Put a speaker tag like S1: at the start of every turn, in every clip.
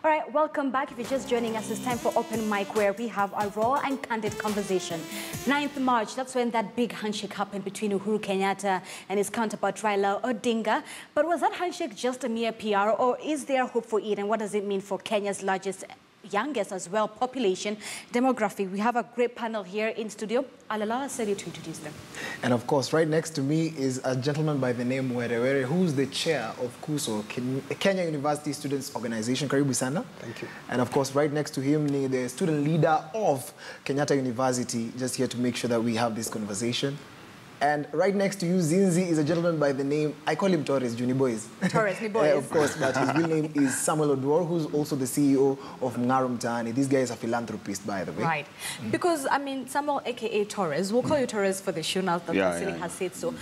S1: All right, welcome back. If you're just joining us, it's time for Open Mic, where we have a raw and candid conversation. 9th March, that's when that big handshake happened between Uhuru Kenyatta and his counterpart Raila Odinga. But was that handshake just a mere PR, or is there hope for it? And what does it mean for Kenya's largest, youngest as well, population demographic? We have a great panel here in studio. I'll allow Seri to introduce them.
S2: And of course, right next to me is a gentleman by the name Were, who's the chair of KUSO, Kenya University Students Organization. Karibu sana.
S3: Thank you.
S2: And of course, right next to him, the student leader of Kenyatta University, just here to make sure that we have this conversation. And right next to you, Zinzi, is a gentleman by the name, I call him Torres, Juni Boys.
S1: Torres, Ni Boys.
S2: Of course, but his real name is Samuel Odwor, who's also the CEO of Ngarum Tani. This guy is a philanthropist, by the way.
S1: Right. Because, I mean, Samuel, a.k.a. Torres, we'll call you Torres for the show now that Vasily has said so.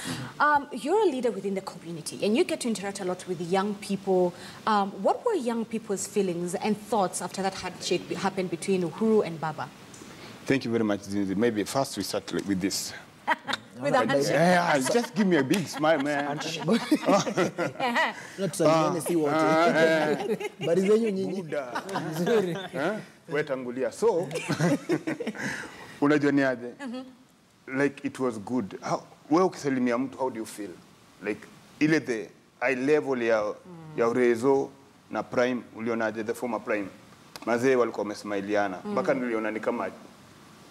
S1: You're a leader within the community, and you get to interact a lot with the young people. What were young people's feelings and thoughts after that handshake happened between Uhuru and Baba?
S3: Thank you very much, Zinzi. Maybe first we start with this.
S1: With a handshake.
S3: Yeah, just give me a big smile, man.
S2: Not so see what. But is
S3: Wait, Angulia. So, unajua niaje? Like it was good. Wewe ukisalimia mtu, how do you feel? Like ile the high level ya urezo na prime ulionaje, the former prime. Mazee walikuwa wamesmailiana. Mpaka niliona ni kama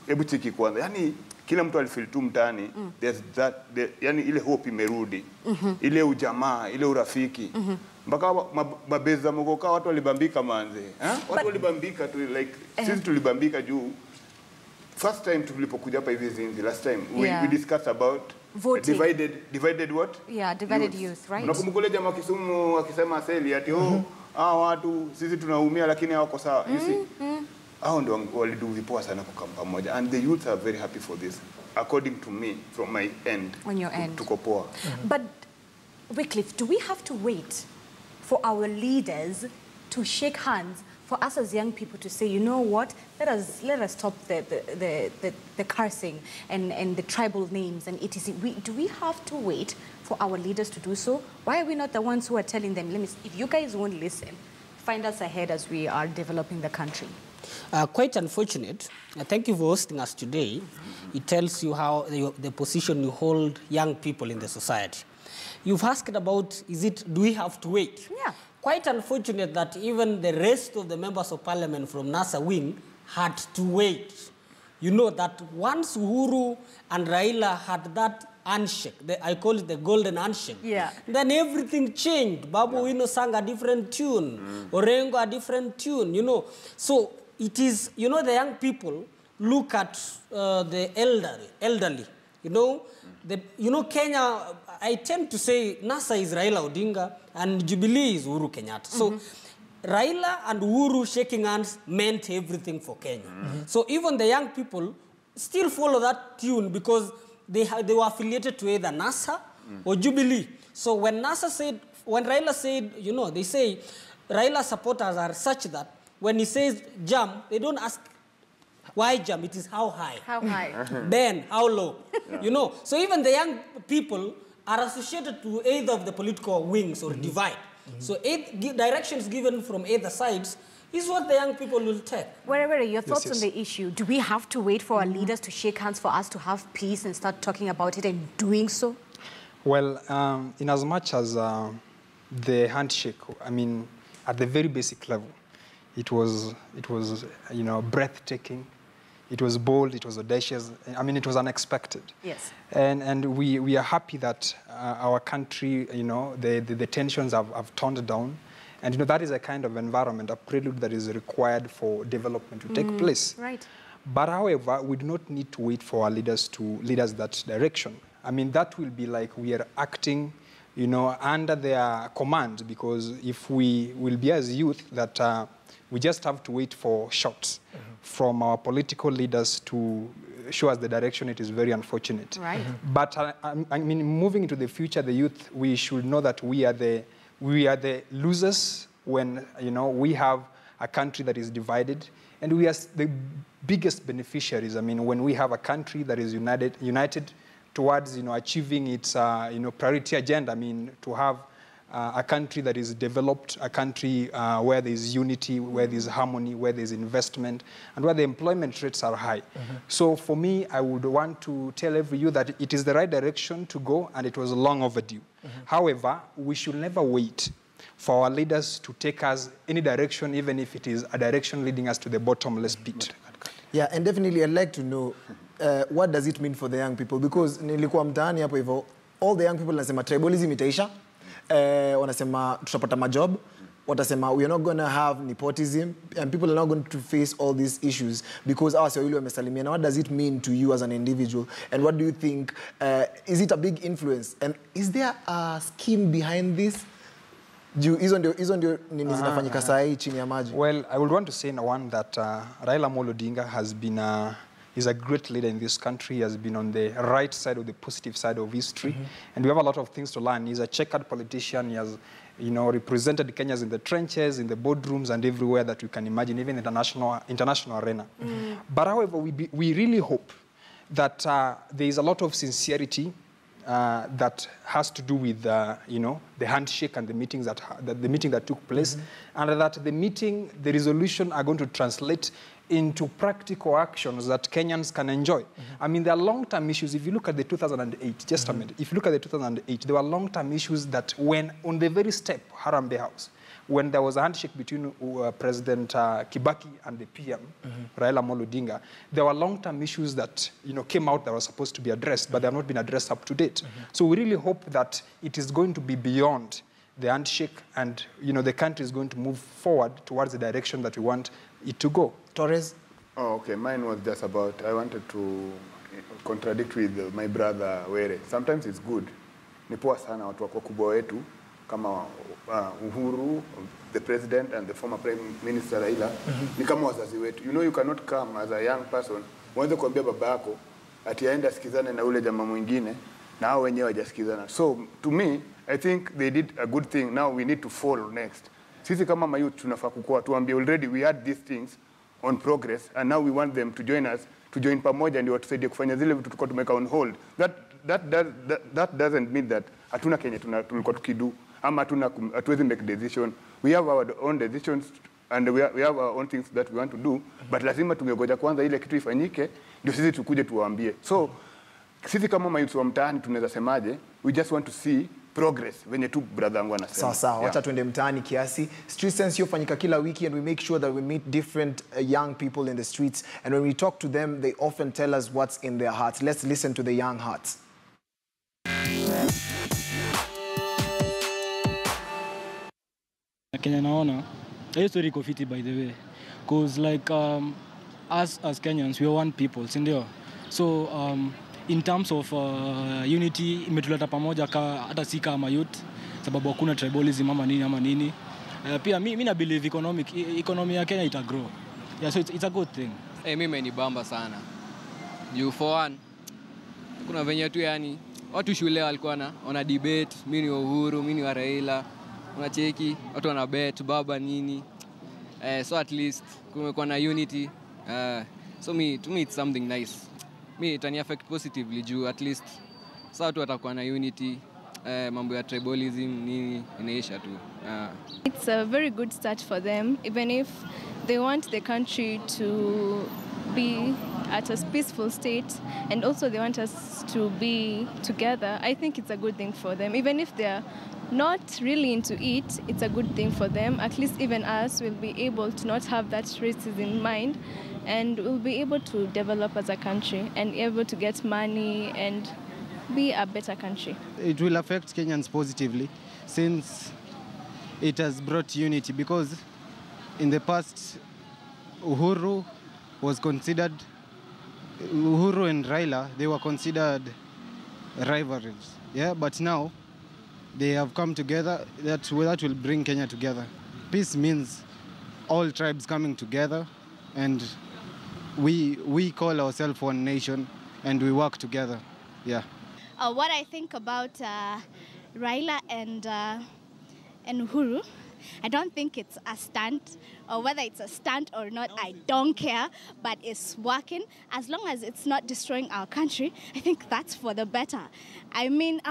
S3: hebu chiki kwanza. Yani kila mtu alifeel tu mtaani, there's that, yani ile hope imerudi, ile ujamaa, ile urafiki. Mpaka mabeza mogoka watu walibambika manze. Watu walibambika tu, like, sisi tulibambika juu. First time tulipokuja hapa hivi Zinzi, last time, we discussed about
S1: voting.
S3: Divided what?
S1: Yeah, divided youth, right?
S3: Unakumbuka jamaa Kisumu akisema aseli ati watu sisi tunaumia lakini hawako sawa. You see? Hao ndio walidu vipoa sana kukaa pamoja, and the youth are very happy for this, according to me, from my end.
S1: On your end.
S3: Tuko poa.
S1: But Wycliffe, do we have to wait for our leaders to shake hands for us as young people to say, you know what, let us stop the cursing and the tribal names and etc. Do we have to wait for our leaders to do so? Why are we not the ones who are telling them, if you guys won't listen, find us ahead as we are developing the country?
S4: Quite unfortunate. Thank you for hosting us today. It tells you how the position you hold young people in the society. You've asked about, do we have to wait?
S1: Yeah.
S4: Quite unfortunate that even the rest of the members of parliament from NASA wing had to wait. You know that once Uhuru and Raila had that handshake, I call it the golden handshake, then everything changed. Babu Wino sang a different tune, Orengo a different tune, you know. So it is, you know, the young people look at the elderly, you know. You know, Kenya, I tend to say NASA is Raila Odinga and Jubilee is Uhuru Kenyatta. So Raila and Uhuru shaking hands meant everything for Kenya. So even the young people still follow that tune because they were affiliated to either NASA or Jubilee. So when Raila said, you know, they say Raila supporters are such that when he says jump, they don't ask why jump, it is how high.
S1: How high.
S4: Then, how low. You know, so even the young people are associated to either of the political wings or divide. So directions given from either sides is what the young people will take.
S1: Where your thoughts on the issue? Do we have to wait for our leaders to shake hands for us to have peace and start talking about it and doing so?
S5: Well, in as much as the handshake, I mean, at the very basic level, it was you know, breathtaking. It was bold, it was audacious. I mean, it was unexpected.
S1: Yes.
S5: And we are happy that our country, you know, the tensions have toned down. And, you know, that is a kind of environment, a prelude that is required for development to take place.
S1: Right.
S5: But, however, we do not need to wait for our leaders to lead us that direction. I mean, that will be like we are acting, you know, under their command, because if we will be as youth that we just have to wait for shots from our political leaders to show us the direction, it is very unfortunate.
S1: Right.
S5: But I mean, moving into the future, the youth, we should know that we are the losers when, you know, we have a country that is divided, and we are the biggest beneficiaries. I mean, when we have a country that is united towards, you know, achieving its, you know, priority agenda. I mean, to have a country that is developed, a country where there is unity, where there is harmony, where there is investment, and where the employment rates are high. So for me, I would want to tell every youth that it is the right direction to go, and it was long overdue. However, we should never wait for our leaders to take us any direction, even if it is a direction leading us to the bottomless pit.
S2: Yeah, and definitely I'd like to know what does it mean for the young people, because nilikuwa mtaani hapo hivyo, all the young people wanasema tribalism itaisha, wanasema tutapata majob, watasema we are not going to have nepotism, and people are not going to face all these issues because our Swahili wamesalimia. What does it mean to you as an individual, and what do you think, is it a big influence, and is there a scheme behind this? Hizo ndio nini zinafanyika saa hii chini ya maji?
S5: Well, I would want to say one that Raila Amolo Odinga has been is a great leader in this country. He has been on the right side of the positive side of history, and we have a lot of things to learn. He's a checkered politician. He has, represented Kenyans in the trenches, in the boardrooms, and everywhere that you can imagine, even in the international arena. But however, we really hope that there is a lot of sincerity that has to do with the handshake and the meetings the meeting that took place, and that the resolution are going to translate into practical actions that Kenyans can enjoy. I mean, there are long-term issues. If you look at the 2008, just a minute, if you look at the 2008, there were long-term issues that when on the very step, Harambee House, when there was a handshake between President Kibaki and the PM, Raila Amolo Odinga, there were long-term issues that came out that were supposed to be addressed, but they have not been addressed up to date. So we really hope that it is going to be beyond the handshake, and the country is going to move forward towards the direction that we want it to go.
S2: Torres?
S3: Oh, okay. Mine was just about, I wanted to contradict with my brother Were. Sometimes it's good. Ni poa sana watu wakubwa wetu kama Uhuru, the president, and the former prime minister Raila, ni kama wazazi wetu. You cannot come as a young person, uanze kuambia baba yako ati aende asikizane na ule jamaa mwingine na hao wenyewe hawajasikizana. So to me, I think they did a good thing. Now we need to follow next. Sisi kama mayouth tunafaa kukua tuambie already we had these things on progress, and now we want them to join us, to join pamoja ndio watusaidie kufanya zile vitu tulikuwa tumeka on hold. That doesn't mean that hatuna Kenya tulikuwa tukidu ama hatuwezi make decision. We have our own decisions and we have our own things that we want to do, but lazima tungegoja kwanza ile kitu ifanyike ndio sisi tukuje tuwaambie. So sisi kama mayouth wa mtaani tunaweza semaje, we just want to see progress venye tu brother wangu anasema.
S2: Sawa, wacha tuende mtaani kiasi. Street Sense hufanyika kila wiki, and we make sure that we meet different young people in the streets, and when we talk to them, they often tell us what's in their hearts. Let's listen to the young hearts.
S6: Kenya naona hiyo story iko fiti by the way, cause like us as Kenyans we are one people, si ndio? So in terms of unity imetuleta pamoja hata si kama youth, sababu hakuna tribalism ama nini. Pia mimi na believe economy ya Kenya ita grow. Yeah, so it's a good thing.
S7: Mimi ni bamba sana. You for one, kuna venye tu yani watu shule walikuwa wana debate, mimi ni Uhuru, mimi ni wa Raila. Unacheki watu wana bet baba nini. So at least kumekuwa na unity. So to me it's something nice. Me itani affect positively juu at least sasa watu watakuwa na unity, mambo ya tribalism nini inaisha tu.
S8: It's a very good start for them, even if they want the country to be at a peaceful state, and also they want us to be together. I think it's a good thing for them. Even if they're not really into it, it's a good thing for them. At least even us will be able to not have that racism in mind, and we'll be able to develop as a country and able to get money and be a better country.
S9: It will affect Kenyans positively since it has brought unity, because in the past Uhuru and Raila, they were considered rivalries. Yeah, but now they have come together. That will bring Kenya together. Peace means all tribes coming together, and we call ourselves one nation, and we work together. Yeah.
S10: What I think about Raila and Uhuru, I don't think it's a stunt, or whether it's a stunt or not, I don't care, but it's working. As long as it's not destroying our country, I think that's for the better. I mean,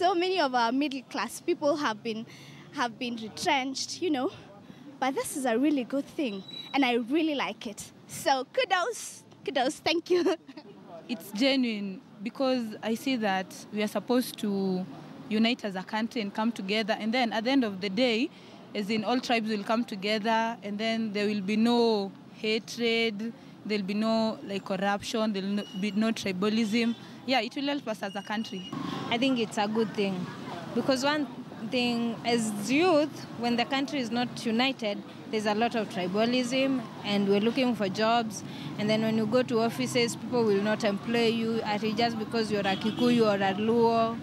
S10: so many of our middle class people have been retrenched, you know. But this is a really good thing, and I really like it. So kudos, thank you.
S11: It's genuine because I see that we are supposed to unite as a country and come together, and then at the end of the day, as in all tribes will come together, and then there will be no hatred, there'll be no like corruption, there'll be no tribalism. Yeah, it will help us as a country.
S12: I think it's a good thing because one thing, as youth, when the country is not united, there's a lot of tribalism and we're looking for jobs, and then when you go to offices, people will not employ you just because you're a Kikuyu or a Luo.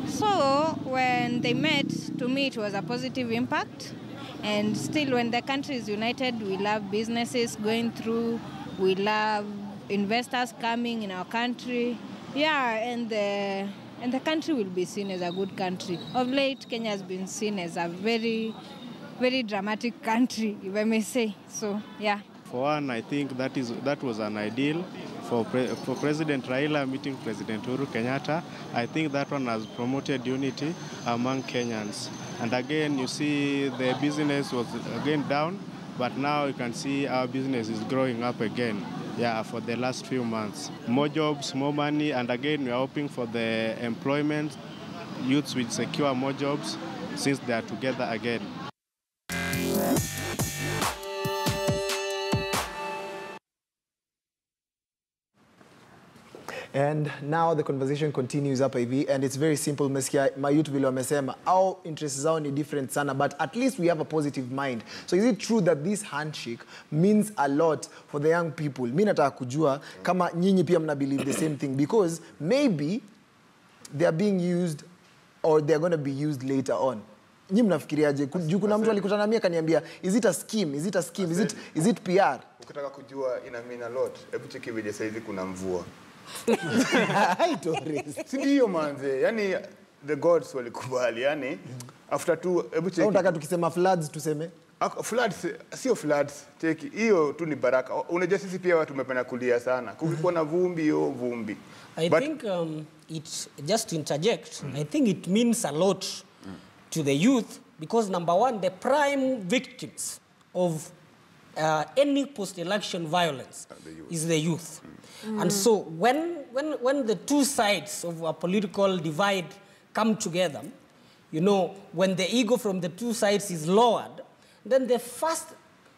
S12: So when they met, to me it was a positive impact, and still when the country is united, we love businesses going through, we love investors coming in our country. Yeah, and the country will be seen as a good country. Of late, Kenya has been seen as a very, very dramatic country, if I may say. So, yeah.
S13: For one, I think that was an ideal for President Raila meeting President Uhuru Kenyatta. I think that one has promoted unity among Kenyans. And again, you see the business was again down, but now you can see our business is growing up again. Yeah, for the last few months. More jobs, more money, and again, we are hoping for the employment. Youths will secure more jobs since they are together again.
S2: And now the conversation continues hapa hivi, and it's very simple. Mesikia mayouth vile wamesema au interests zao ni different sana, but at least we have a positive mind. So is it true that this handshake means a lot for the young people? Mimi nataka kujua kama nyinyi pia mna believe the same thing, because maybe they are being used or they are going to be used later on. Nyinyi mnafikiriaje? Kuna mtu alikutana mimi akaniambia, is it a scheme? Is it PR?
S3: Ukitaka kujua ina mean a lot. Hebu cheki vile saizi kuna mvua. Sindio manze, yani the gods walikubali, yani after two, hebu cheki.
S2: Unataka tukisema floods tuseme?
S3: Floods, sio floods, cheki, hiyo tu ni baraka. Unajua sisi pia watu tumependa kulia sana. Kulikuwa na vumbi, vumbi.
S4: I think it's just to interject, I think it means a lot to the youth, because number one, the prime victims of any post-election violence is the youth. And so when the two sides of a political divide come together, you know, when the ego from the two sides is lowered, then the first,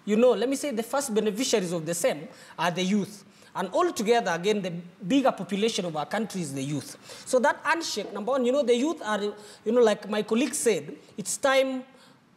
S4: you know, let me say the first beneficiaries of the same are the youth. And altogether, again, the bigger population of our country is the youth. So that handshake, number one, you know, the youth are, you know, like my colleague said, it's time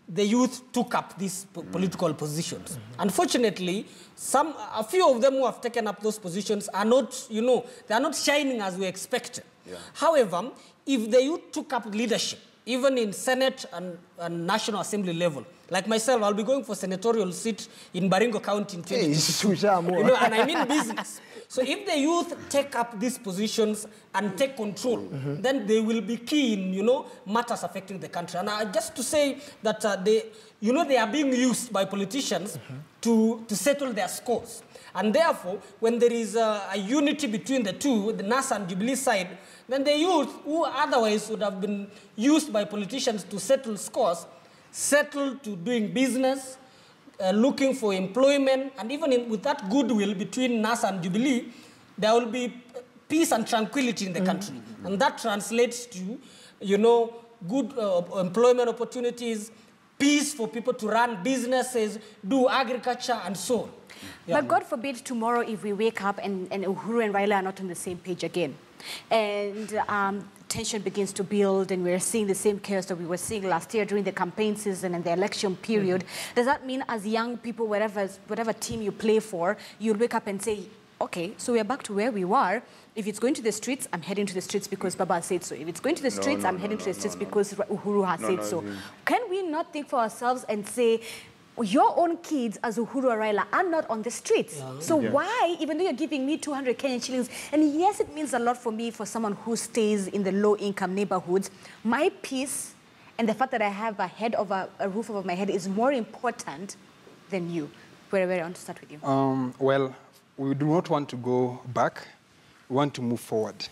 S4: the youth took up these political positions. Unfortunately, a few of them who have taken up those positions are not, you know, they are not shining as we expected. Yeah. However, if the youth took up leadership, even in Senate and National Assembly level, like myself, I'll be going for senatorial seat in Baringo County in 2022. You know, and I mean business. So if the youth take up these positions and take control, then they will be key in, you know, matters affecting the country. And just to say that they are being used by politicians to settle their scores. And therefore, when there is a unity between the two, the NASA and Jubilee side, then the youth, who otherwise would have been used by politicians to settle scores, settle to doing business, looking for employment, and even with that goodwill between NASA and Jubilee, there will be peace and tranquility in the country. And that translates to, you know, good employment opportunities, peace for people to run businesses, do agriculture, and so on. Yeah.
S1: But God forbid tomorrow if we wake up and Uhuru and Raila are not on the same page again. And tension begins to build, and we're seeing the same chaos that we were seeing last year during the campaign season and the election period. Does that mean as young people, whatever team you play for, you'll wake up and say, okay, so we're back to where we were. If it's going to the streets, I'm heading to the streets because Baba said so. If it's going to the streets, I'm heading to the streets because Uhuru has said so. Can we not think for ourselves and say, your own kids as Uhuru or Raila are not on the streets. Yeah. So why, even though you're giving me 200 Kenyan shillings, and yes, it means a lot for me for someone who stays in the low-income neighborhoods, my peace and the fact that I have a roof over my head is more important than you. Where I want to start with you.
S5: Well, we do not want to go back. We want to move forward.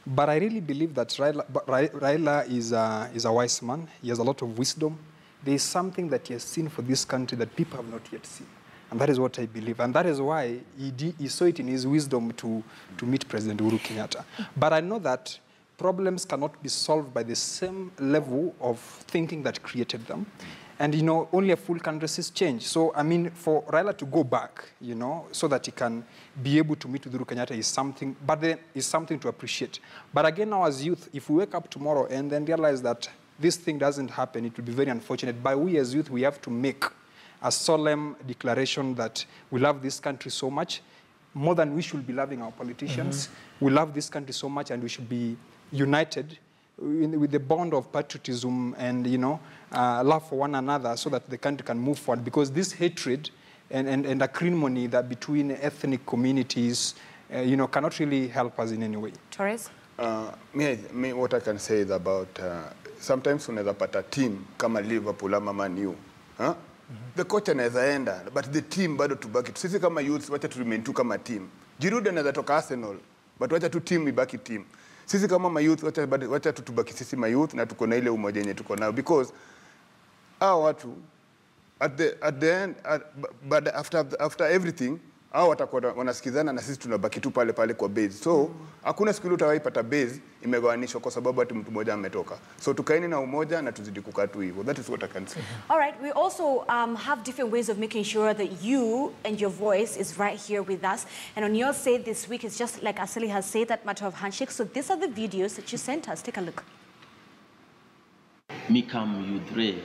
S5: But I really believe that Raila is a wise man. He has a lot of wisdom. There is something that he has seen for this country that people have not yet seen. And that is what I believe. And that is why he saw it in his wisdom to meet President Uhuru Kenyatta. But I know that problems cannot be solved by the same level of thinking that created them. And, you know, only a fool can resist change. So, I mean, for Raila to go back, you know, so that he can be able to meet Uhuru Kenyatta is something, but then is something to appreciate. But again, now as youth, if we wake up tomorrow and then realize that this thing doesn't happen, it will be very unfortunate. But we as youth, we have to make a solemn declaration that we love this country so much, more than we should be loving our politicians. We love this country so much and we should be united with the bond of patriotism and, you know, love for one another so that the country can move forward. Because this hatred and acrimony that between ethnic communities, you know, cannot really help us in any way.
S1: Torres?
S3: Me, what I can say is about, sometimes unaweza pata team kama Liverpool ama Man U. Huh? The coach anaweza enda, but the team bado tubaki. Sisi kama youth, wacha tu remain tu kama team. Giroud anaweza toka Arsenal, but wacha tu team ibaki team. Sisi kama mayouth, wacha tutubaki sisi mayouth na tuko na ile umoja yenye tuko nayo, because hao watu at the end, but after everything, hao watakuwa wanasikizana na sisi tunabaki tu pale pale kwa base. So hakuna siku ile utawaipata base imegawanishwa kwa sababu ati mtu mmoja ametoka. So tukaeni na umoja na tuzidi kukaa tu hivyo. That is what I can say.
S1: All right, we also have different ways of making sure that you and your voice is right here with us. And on your say this week, it's just like Asali has said, that matter of handshake. So these are the videos that you sent us. Take a look.
S14: Mi kama UhuRao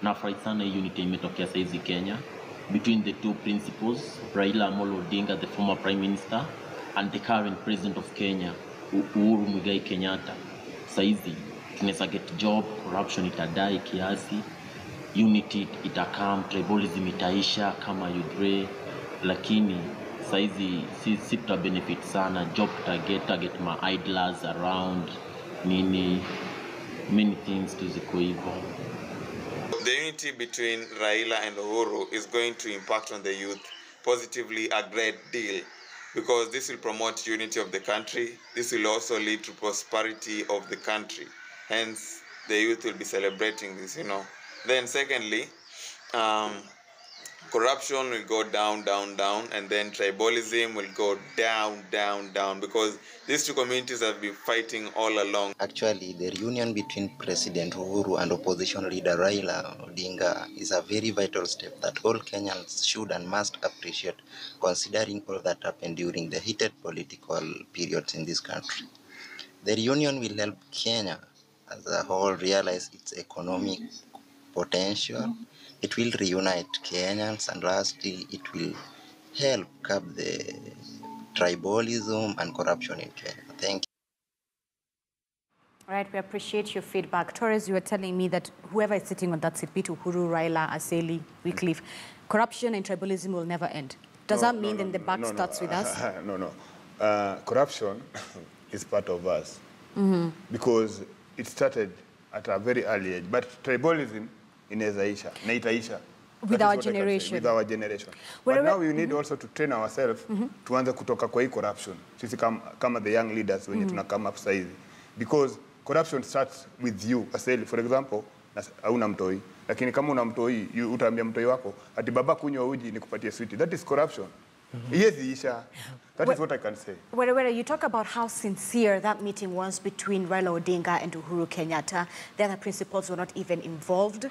S14: nafurahi sana unity imetokea saizi Kenya between the two principals, Raila Amolo Odinga, the former Prime Minister, and the current President of Kenya, Uhuru Muigai Kenyatta. Saizi tunaweza get job, corruption itadai kiasi, unity itakam, tribalism itaisha kama UhuRao, lakini saizi si tuta benefit sana, job target my idlers around, many things tuziko hivyo.
S15: The unity between Raila and Uhuru is going to impact on the youth positively a great deal, because this will promote unity of the country. This will also lead to prosperity of the country. Hence, the youth will be celebrating this, you know. Then secondly, corruption will go down, and then tribalism will go down, because these two communities have been fighting all along.
S16: Actually, the reunion between President Uhuru and opposition leader Raila Odinga is a very vital step that all Kenyans should and must appreciate, considering all that happened during the heated political periods in this country. The reunion will help Kenya as a whole realize its economic potential. It will reunite Kenyans, and lastly, it will help curb the tribalism and corruption in Kenya. Thank you.
S1: All right, we appreciate your feedback. Torres, you were telling me that whoever is sitting on that seat, be it Uhuru, Raila, Aseli, Wycliffe, corruption and tribalism will never end. Does that mean then the buck starts with us?
S3: No. Corruption is part of us. Because it started at a very early age. But tribalism inaweza isha, na itaisha.
S1: With our generation.
S3: With our generation. But now we need also to train ourselves tuanze kutoka kwa hii corruption. Sisi kama the young leaders wenye tuna come up saizi. Because corruption starts with you. Aseli, for example, hauna mtoi. Lakini kama una mtoi, utaambia mtoi wako, ati baba kunywa uji nikupatie sweetie. That is corruption. Yes, Isha. That is what I can say.
S1: Where you talk about how sincere that meeting was between Raila Odinga and Uhuru Kenyatta. The other principals were not even involved.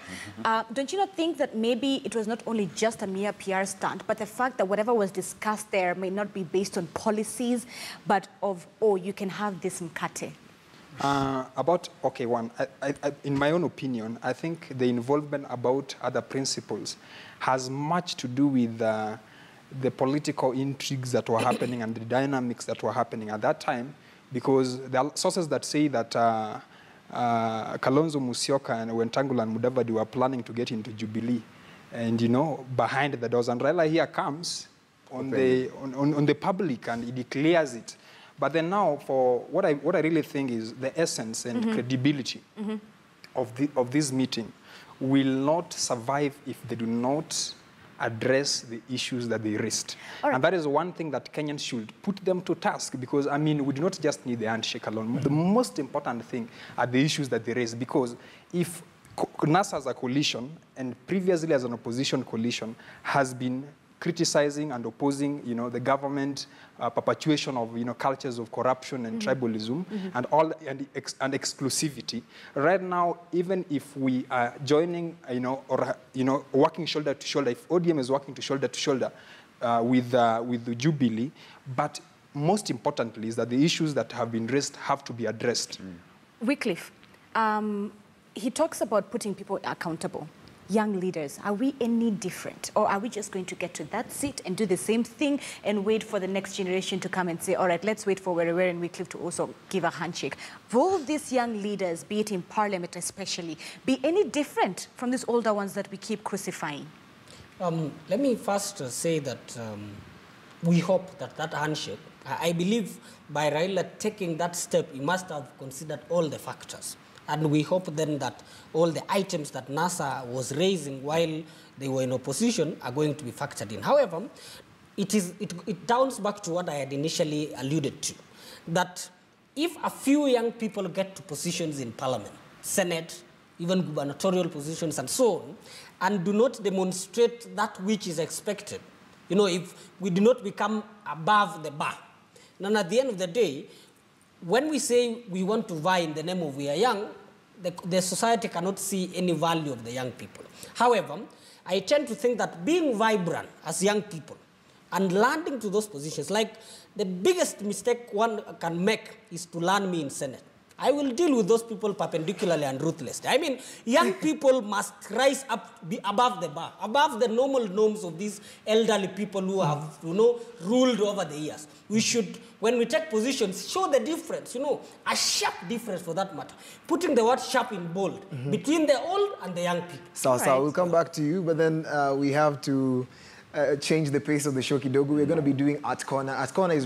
S1: Don't you not think that maybe it was not only just a mere PR stunt, but the fact that whatever was discussed there may not be based on policies, but of, oh, you can have this mkate?
S5: In my own opinion, I think the involvement about other principles has much to do with the political intrigues that were happening and the dynamics that were happening at that time, because there are sources that say that Kalonzo Musyoka and Wetangula and Mudavadi were planning to get into Jubilee, and behind the doors. And Raila here comes on the public and he declares it. But then now, for what I really think is the essence and credibility of this meeting will not survive if they do not address the issues that they raised.
S1: Right.
S5: And that is one thing that Kenyans should put them to task, because, I mean, we do not just need the handshake alone. The most important thing are the issues that they raise, because if NASA as a coalition and previously as an opposition coalition has been criticizing and opposing, the government perpetuation of, cultures of corruption and tribalism and exclusivity. Right now, even if we are joining, working shoulder to shoulder, if ODM is working shoulder to shoulder with the Jubilee, but most importantly is that the issues that have been raised have to be addressed.
S1: Wycliffe, he talks about putting people accountable. Young leaders, are we any different? Or are we just going to get to that seat and do the same thing and wait for the next generation to come and say, all right, let's wait for Werewere and Wycliffe to also give a handshake? Will these young leaders, be it in Parliament especially, be any different from these older ones that we keep crucifying?
S4: Let me first say that we hope that handshake, I believe by Raila taking that step, he must have considered all the factors. And we hope then that all the items that NASA was raising while they were in opposition are going to be factored in. However, it downs back to what I had initially alluded to, that if a few young people get to positions in Parliament, Senate, even gubernatorial positions and so on, and do not demonstrate that which is expected, if we do not become above the bar, then at the end of the day, when we say we want to vie in the name of we are young, the society cannot see any value of the young people. However, I tend to think that being vibrant as young people and landing to those positions, like the biggest mistake one can make is to land me in Senate. I will deal with those people perpendicularly and ruthlessly. I mean, young people must rise up, be above the bar, above the normal norms of these elderly people who have, ruled over the years. We should, when we take positions, show the difference, a sharp difference for that matter. Putting the word sharp in bold between the old and the young people.
S2: So we'll come back to you, but then we have to change the pace of the show kidogo. We're going to be doing Art Corner. Art Corner is